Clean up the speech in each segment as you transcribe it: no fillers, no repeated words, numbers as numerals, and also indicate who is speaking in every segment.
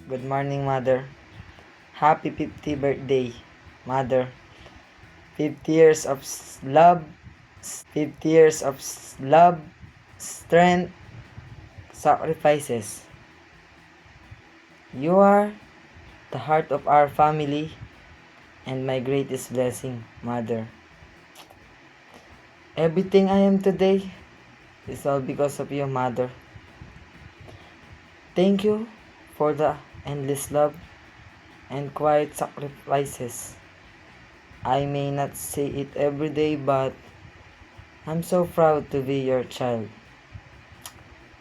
Speaker 1: Good morning, Mother. Happy 50th birthday, Mother. 50 years of love, 50 years of love, strength, sacrifices. You are the heart of our family and my greatest blessing, Mother. Everything I am today is all because of you, Mother. Thank you for the endless love and quiet sacrifices. I may not say it every day, but I'm so proud to be your child.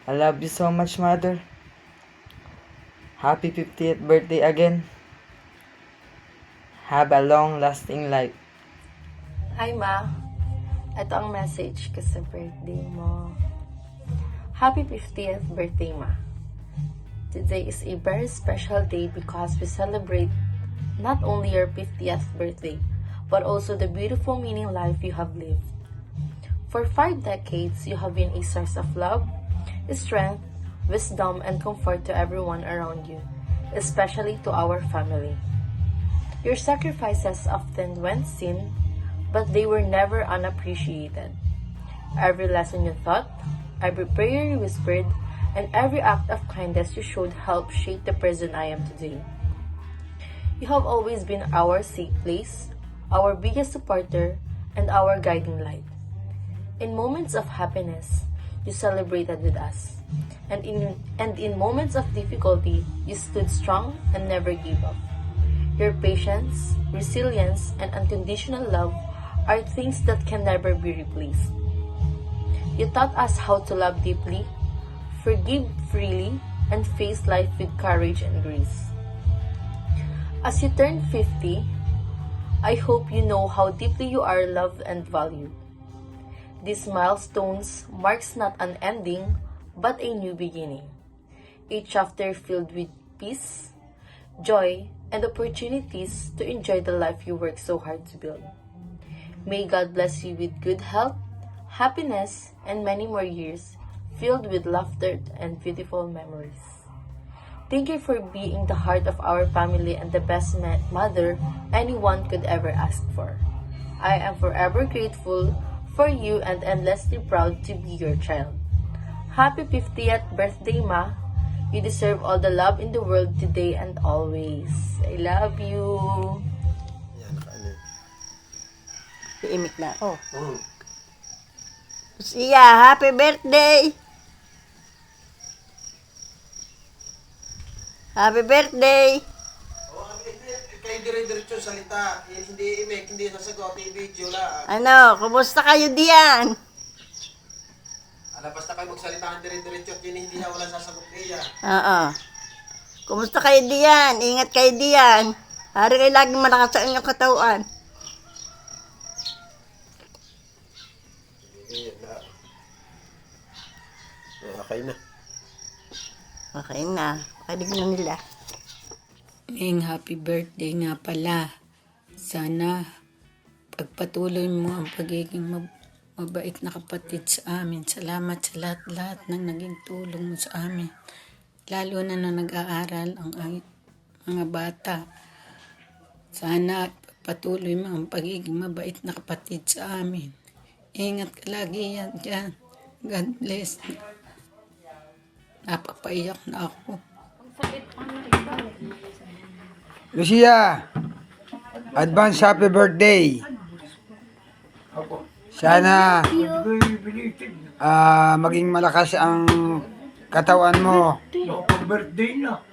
Speaker 1: I love you so much, Mother. Happy 50th birthday again. Have a long-lasting life.
Speaker 2: Hi, Ma. Ito ang message ko sa birthday mo. Happy 50th birthday, Ma. Today is a very special day because we celebrate not only your 50th birthday, but also the beautiful meaning life you have lived. For 5 decades, you have been a source of love, strength, wisdom, and comfort to everyone around you, especially to our family. Your sacrifices often went seen, but they were never unappreciated. Every lesson you taught, every prayer you whispered, and every act of kindness you showed helped shape the person I am today. You have always been our safe place, our biggest supporter, and our guiding light. In moments of happiness, you celebrated with us. And in moments of difficulty, you stood strong and never gave up. Your patience, resilience, and unconditional love are things that can never be replaced. You taught us how to love deeply, forgive freely, and face life with courage and grace. As you turn 50, I hope you know how deeply you are loved and valued. These milestones marks not an ending, but a new beginning. A chapter filled with peace, joy, and opportunities to enjoy the life you work so hard to build. May God bless you with good health, happiness, and many more years filled with laughter and beautiful memories. Thank you for being the heart of our family and the best mother anyone could ever ask for. I am forever grateful for you and endlessly proud to be your child. Happy 50th birthday, Ma. You deserve all the love in the world today and always. I love you.
Speaker 3: Yan, nakaano.
Speaker 4: Iimik na ako. Siya, happy birthday! Happy birthday!
Speaker 3: Kayo dire-diretso salita. Hindi imik, hindi sasagot, yung video la.
Speaker 4: Ano, kumusta kayo diyan?
Speaker 3: Basta kayo magsalita ng dire-diretso at yun hindi na walang sasagot niya.
Speaker 4: Oo. Kumusta kayo diyan? Ingat kayo diyan. Hari kayo laging malakas sa inyong katawan.
Speaker 3: Ayan na. Okay na.
Speaker 4: Okay na. Kalig na nila.
Speaker 5: Happy birthday nga pala. Sana pagpatuloy mo ang pagiging mabait na kapatid sa amin. Salamat sa lahat-lahat ng naging tulong mo sa amin. Lalo na nag-aaral ang mga bata. Sana patuloy mo ang pagiging mabait na kapatid sa amin. Ingat ka lagi yan dyan. God bless. Napapaiyak na ako.
Speaker 6: Lucia, advance happy birthday. Sana maging malakas ang katawan mo.
Speaker 7: Birthday na.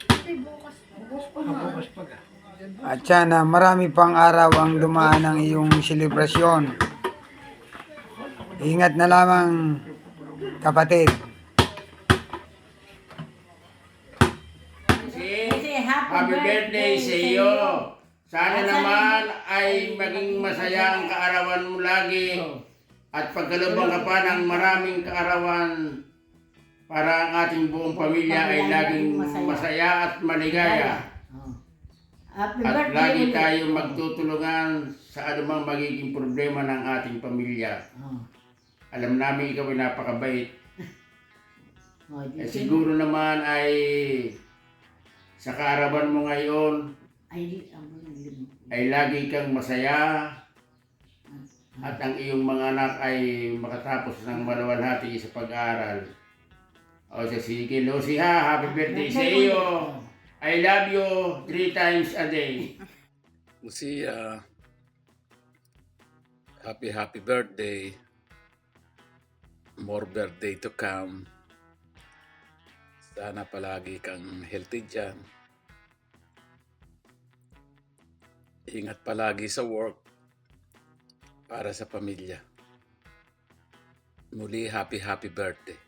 Speaker 6: At sana marami pang araw ang dumaan ng iyong selebrasyon. Ingat na lamang, kapatid.
Speaker 8: Happy birthday sa iyo. Sana naman ay maging masaya ang kaarawan mo lagi at pagkalubang ka pa ng maraming kaarawan para ang ating buong pamilya ay laging masaya at maligaya. At lagi tayo magtutulungan sa anumang magiging problema ng ating pamilya. Alam namin ikaw ay napakabait. Siguro naman ay sa kaarawan mo ngayon ay lagi kang masaya at ang iyong mga anak ay makatapos ng maluwalhati sa pag-aaral. O sige, Lucy ha, happy birthday sa iyo. I love you 3 times a day.
Speaker 7: Lucia, happy birthday. More birthday to come. Sana palagi kang healthy dyan. Ingat palagi sa work para sa pamilya. Muli, happy birthday.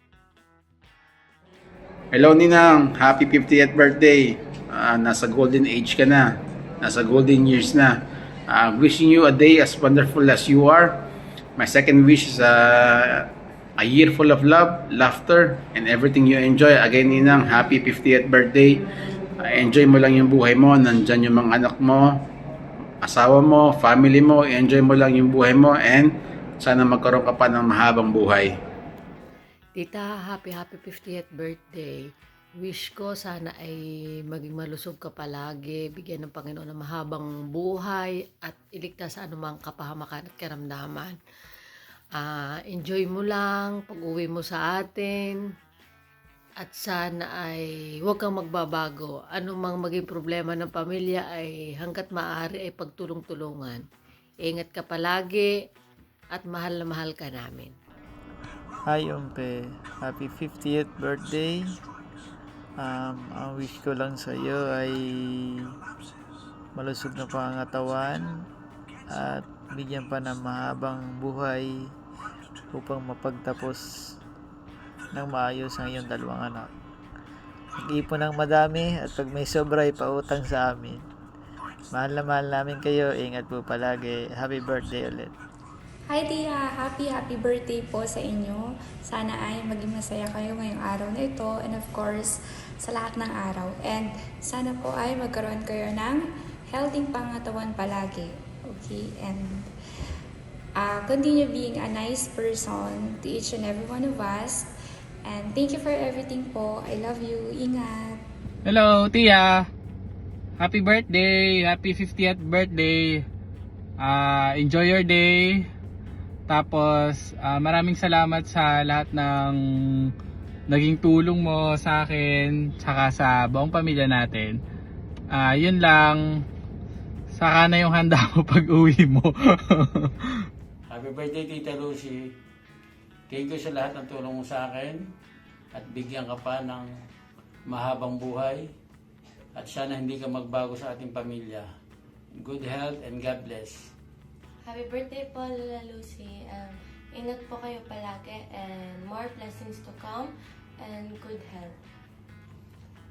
Speaker 6: Hello Ninang, happy 50th birthday. Nasa golden age ka na. Nasa golden years na. Wishing you a day as wonderful as you are. My second wish is a year full of love, laughter, and everything you enjoy. Again Ninang, happy 50th birthday. Enjoy mo lang yung buhay mo. Nandyan yung mga anak mo, asawa mo, family mo. Enjoy mo lang yung buhay mo and sana magkaroon ka pa ng mahabang buhay.
Speaker 9: Tita, happy 50th birthday. Wish ko sana ay maging malusog ka palagi, bigyan ng Panginoon ng mahabang buhay at iligtas sa anumang kapahamakan at karamdaman. Enjoy mo lang pag-uwi mo sa atin at sana ay huwag kang magbabago. Anumang maging problema ng pamilya ay hanggat maaari ay pagtulong-tulungan. Ingat ka palagi at mahal na mahal ka namin.
Speaker 10: Hi Umpe, happy 50th birthday. Ang wish ko lang sa iyo ay malusog na pangangatawan at bigyan pa ng mahabang buhay upang mapagtapos ng maayos ang iyong dalawang anak. Mag-ipon ng madami at pag may sobra ay pautang sa amin. Mahal na mahal namin kayo. Ingat po palagi. Happy birthday ulit.
Speaker 11: Hi Tia! Happy birthday po sa inyo. Sana ay maging masaya kayo ngayong araw na ito and of course sa lahat ng araw. And sana po ay magkaroon kayo ng healthy pangatawan palagi. Okay? And continue being a nice person to each and every one of us. And thank you for everything po. I love you. Ingat!
Speaker 12: Hello Tia! Happy birthday! Happy 50th birthday! Enjoy your day! Tapos, maraming salamat sa lahat ng naging tulong mo sa akin, saka sa buong pamilya natin. Yun lang. Saka na yung handa mo pag uwi mo.
Speaker 8: Happy birthday Tita Lucy. Thank you sa lahat ng tulong mo sa akin at bigyan ka pa ng mahabang buhay at sana hindi ka magbago sa ating pamilya. Good health and God bless.
Speaker 2: Happy birthday po, Lola Lucy. Ingat po kayo palagi and more blessings to come and good health.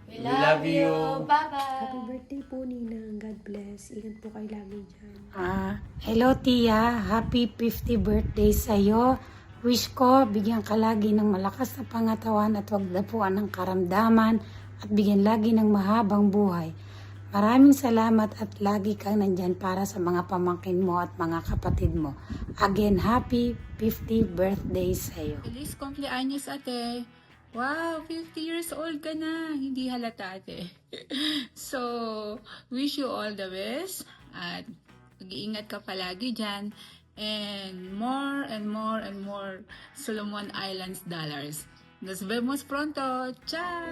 Speaker 2: We love you. Bye-bye.
Speaker 13: Happy birthday po, Ninang. God bless. Ingat po kayo lagi dyan.
Speaker 5: Hello Tia, happy 50th birthday sa'yo. Wish ko, bigyan ka lagi ng malakas na pangatawan at huwag dapuan ng karamdaman at bigyan lagi ng mahabang buhay. Maraming salamat at lagi kang nandyan para sa mga pamangkin mo at mga kapatid mo. Again, happy 50th birthday sa'yo.
Speaker 13: Feliz cumpleaños, ate. Wow, 50 years old ka na. Hindi halata, ate. So, wish you all the best. At mag-iingat ka palagi dyan. And more Solomon Islands dollars. Nos vemos pronto. Ciao!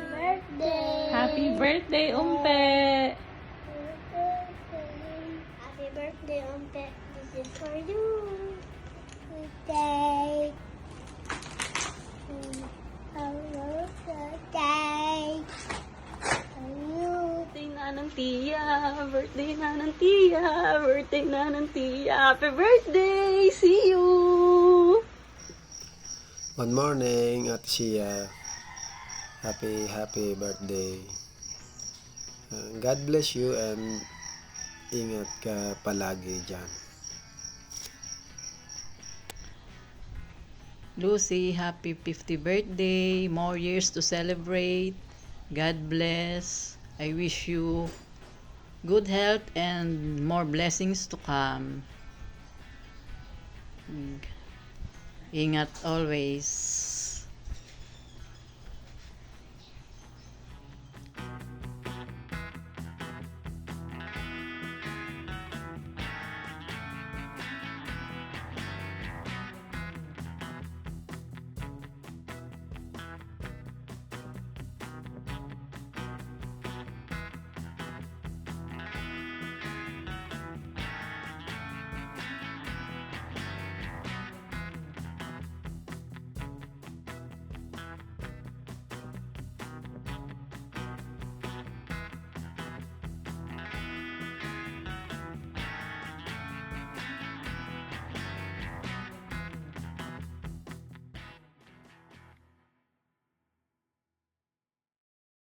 Speaker 11: Happy birthday, Umpe!
Speaker 14: Happy birthday, Umpe. This is for you. Birthday. Hello, birthday.
Speaker 13: Birthday na ng tiya. Birthday na ng tiya. Birthday na ng tiya. Happy birthday! See you!
Speaker 15: Good morning, Ate Sia. Happy birthday. God bless you and ingat ka palagi dyan.
Speaker 9: Lucy, happy 50th birthday. More years to celebrate. God bless. I wish you good health and more blessings to come. Ingat always.